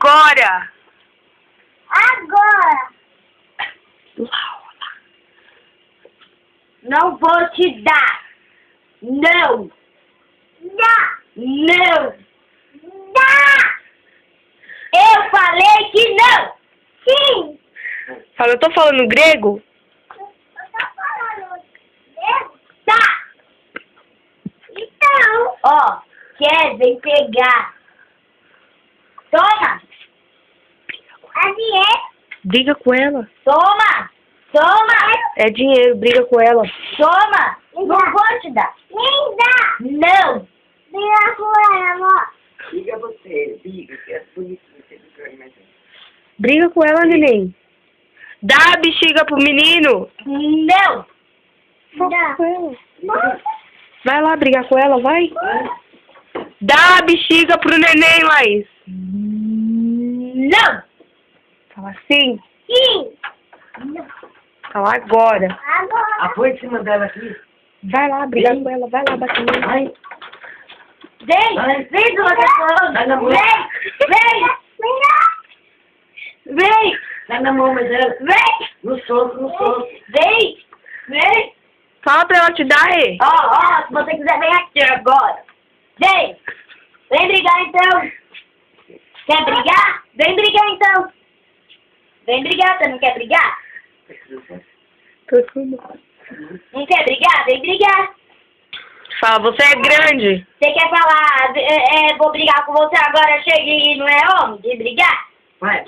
agora. Agora. Não vou te dar. Não. Dá. Não. Dá. Eu falei que não. Sim. Fala, eu tô falando grego? Eu tô falando grego? Tá. Então. Ó, quer, vem pegar. Toma. É dinheiro. Briga com ela. Toma. Toma. É dinheiro, briga com ela. Toma. Não vou te dar. Nem dá. Não. Briga com ela, amor. Diga você, diga, que é bonito você brigar, mas... Briga com ela, neném. Dá a bexiga pro menino. Não. Fala com ela. Vai lá brigar com ela, vai. Dá a bexiga pro neném, Laís. Não. Fala assim. Sim. Não. Fala agora. Agora. Apoia em cima dela aqui. Vai lá brigar com ela, vai lá bater nela. Vai. Vem. Vai. Vem, Dona Paula. Dá na mão. Vem. Vem. Dá na mão, mas ela... Vem. No soco. Vem. Vem. Fala pra ela te dar, aí. Ó, se você quiser, vem aqui agora. Vem. Vem brigar, então. Quer brigar? Vem brigar, então. Vem brigar, você não quer brigar? Não quer brigar? Vem brigar. Fala, você é grande. Você quer falar, vou brigar com você agora, chega e não é homem de brigar? Vai.